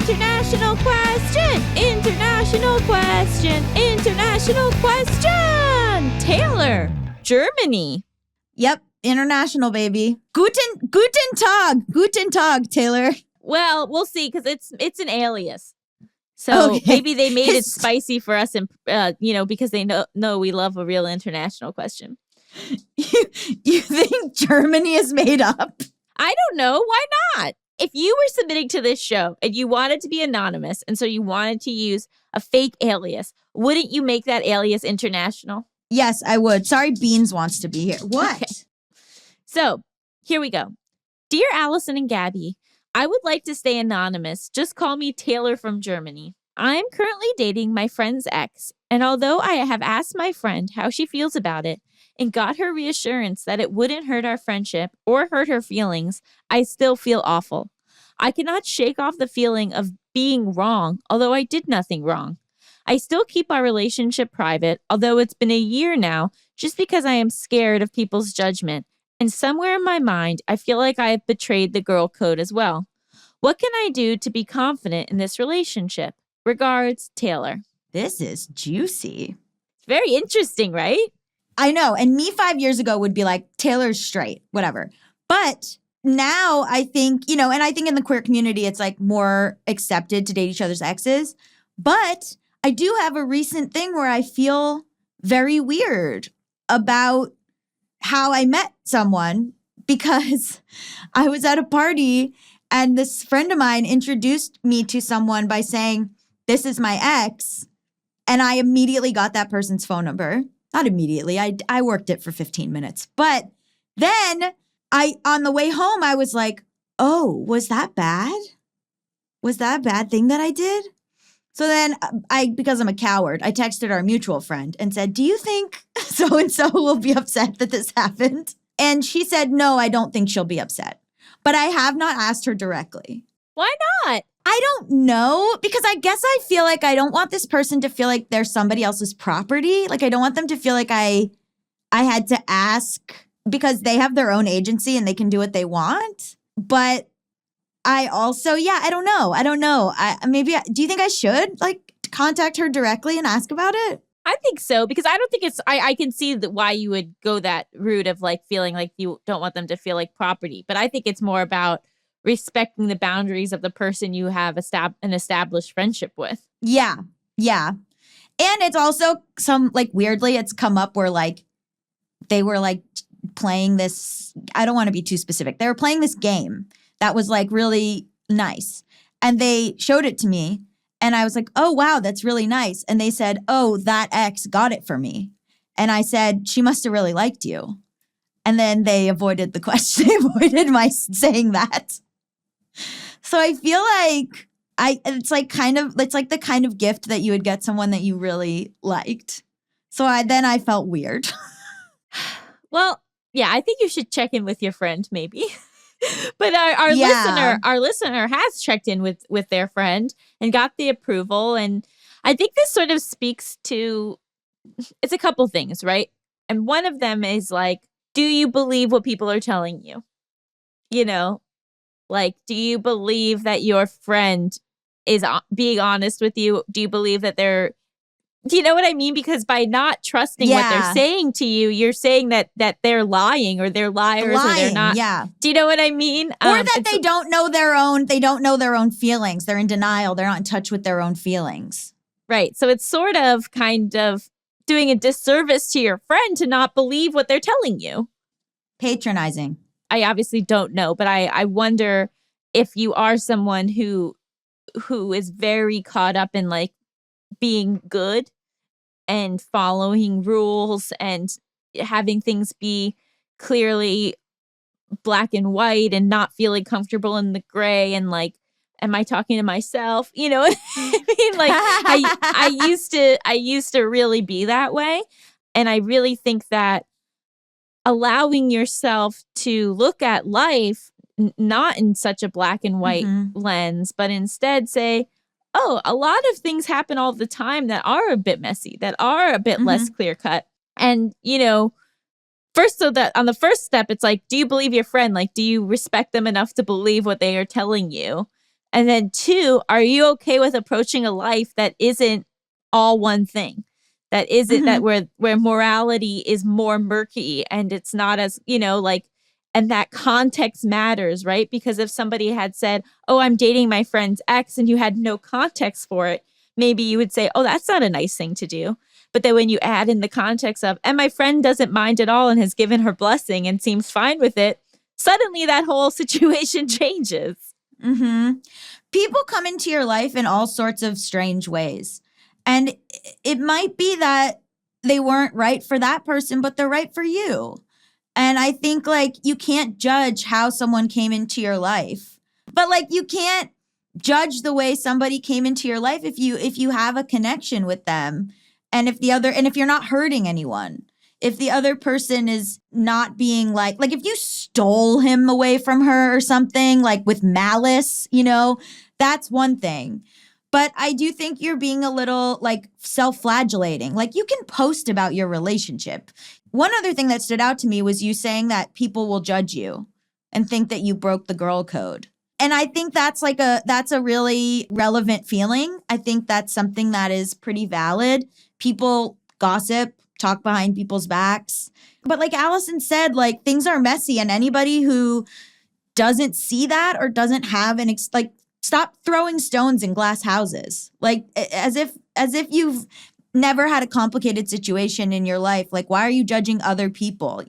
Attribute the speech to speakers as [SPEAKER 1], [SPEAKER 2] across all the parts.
[SPEAKER 1] International question! International question! International question! Taylor, Germany.
[SPEAKER 2] Yep, international, baby. Guten Tag, Taylor.
[SPEAKER 1] Well, we'll see, because it's an alias. So maybe they made it spicy for us, and because they know we love a real international question.
[SPEAKER 2] You think Germany is made up?
[SPEAKER 1] I don't know. Why not? If you were submitting to this show and you wanted to be anonymous, and so you wanted to use a fake alias, wouldn't you make that alias international?
[SPEAKER 2] Yes, I would. Sorry, Beans wants to be here. What?
[SPEAKER 1] Okay. So here we go. Dear Allison and Gabby, I would like to stay anonymous. Just call me Taylor from Germany. I am currently dating my friend's ex, and although I have asked my friend how she feels about it and got her reassurance that it wouldn't hurt our friendship or hurt her feelings, I still feel awful. I cannot shake off the feeling of being wrong, although I did nothing wrong. I still keep our relationship private, although it's been a year now, just because I am scared of people's judgment. And somewhere in my mind, I feel like I have betrayed the girl code as well. What can I do to be confident in this relationship? Regards, Taylor.
[SPEAKER 2] This is juicy.
[SPEAKER 1] It's very interesting, right?
[SPEAKER 2] I know. And me 5 years ago would be like, Taylor's straight, whatever. But now I think, and I think in the queer community, it's like more accepted to date each other's exes. But I do have a recent thing where I feel very weird about how I met someone, because I was at a party and this friend of mine introduced me to someone by saying, this is my ex. And I immediately got that person's phone number. Not immediately. I worked it for 15 minutes. But then on the way home, I was like, oh, was that bad? Was that a bad thing that I did? So then because I'm a coward, I texted our mutual friend and said, do you think so-and-so will be upset that this happened? And she said, no, I don't think she'll be upset. But I have not asked her directly.
[SPEAKER 1] Why not?
[SPEAKER 2] I don't know, because I guess I feel like I don't want this person to feel like they're somebody else's property. Like, I don't want them to feel like I had to ask, because they have their own agency and they can do what they want. But I also, I don't know. Do you think I should contact her directly and ask about it?
[SPEAKER 1] I think so, because I don't think I can see why you would go that route of feeling like you don't want them to feel like property. But I think it's more about respecting the boundaries of the person you have an established friendship with.
[SPEAKER 2] Yeah. And it's also weirdly, it's come up where they were playing this, I don't want to be too specific. They were playing this game that was really nice. And they showed it to me. And I was like, oh, wow, that's really nice. And they said, oh, that ex got it for me. And I said, she must have really liked you. And then they avoided the question. They avoided my saying that. So I feel like it's like the kind of gift that you would get someone that you really liked. So I felt weird.
[SPEAKER 1] Well, yeah, I think you should check in with your friend maybe. But our listener has checked in with their friend and got the approval. And I think this sort of speaks to, it's a couple things, right? And one of them is do you believe what people are telling you? Do you believe that your friend is being honest with you? Do you believe that do you know what I mean? Because by not trusting what they're saying to you, you're saying that they're lying, or they're liars, or they're not.
[SPEAKER 2] Yeah.
[SPEAKER 1] Do you know what I mean?
[SPEAKER 2] Or that they don't know their own feelings. They're in denial. They're not in touch with their own feelings.
[SPEAKER 1] Right. So it's sort of kind of doing a disservice to your friend to not believe what they're telling you.
[SPEAKER 2] Patronizing.
[SPEAKER 1] I obviously don't know, but I wonder if you are someone who is very caught up in being good and following rules and having things be clearly black and white and not feeling comfortable in the gray and am I talking to myself? You know what I mean? I used to really be that way. And I really think that allowing yourself to look at life not in such a black and white lens, but instead say, oh, a lot of things happen all the time that are a bit messy, that are a bit less clear cut. And, first, so that on the first step, it's do you believe your friend? Do you respect them enough to believe what they are telling you? And then 2, are you okay with approaching a life that isn't all one thing? That isn't that where morality is more murky and it's not as, like, and that context matters, right? Because if somebody had said, "Oh, I'm dating my friend's ex," and you had no context for it, maybe you would say, "Oh, that's not a nice thing to do." But then when you add in the context of, "And my friend doesn't mind at all and has given her blessing and seems fine with it," suddenly that whole situation changes.
[SPEAKER 2] People come into your life in all sorts of strange ways. And it might be that they weren't right for that person, but they're right for you. And I think like you can't judge how someone came into your life. But like you can't judge the way somebody came into your life if you have a connection with them and if you're not hurting anyone. If the other person is not being like if you stole him away from her or something like with malice, that's one thing. But I do think you're being a little like self-flagellating. Like you can post about your relationship. One other thing that stood out to me was you saying that people will judge you and think that you broke the girl code. And I think that's a really relevant feeling. I think that's something that is pretty valid. People gossip, talk behind people's backs. But like Allison said, like things are messy and anybody who doesn't see that or doesn't have stop throwing stones in glass houses. Like as if you've never had a complicated situation in your life. Like why are you judging other people,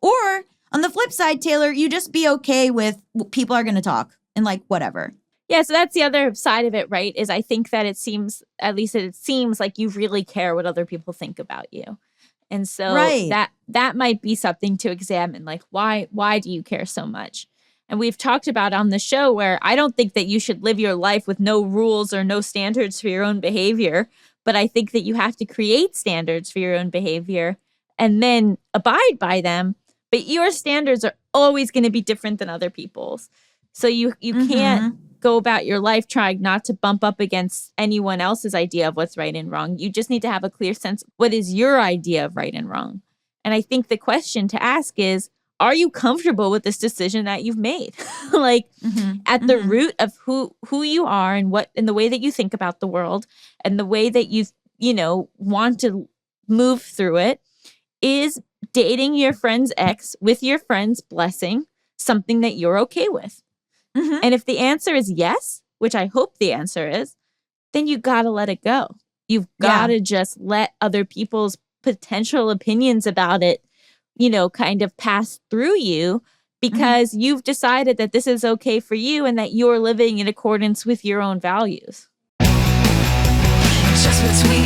[SPEAKER 2] Or on the flip side, Taylor, you just be okay with people are going to talk and like whatever.
[SPEAKER 1] Yeah, so that's the other side of it, right? Is I think that it seems like you really care what other people think about you. And so that might be something to examine. Like why do you care so much? And we've talked about on the show where I don't think that you should live your life with no rules or no standards for your own behavior. But I think that you have to create standards for your own behavior and then abide by them. But your standards are always going to be different than other people's. So you can't go about your life trying not to bump up against anyone else's idea of what's right and wrong. You just need to have a clear sense of what is your idea of right and wrong. And I think the question to ask is, are you comfortable with this decision that you've made? At the root of who you are and the way that you think about the world and the way that you want to move through it, is dating your friend's ex with your friend's blessing something that you're okay with? And if the answer is yes, which I hope the answer is, then you got to let it go. You've got to just let other people's potential opinions about it kind of pass through you because you've decided that this is okay for you and that you're living in accordance with your own values.
[SPEAKER 3] Just between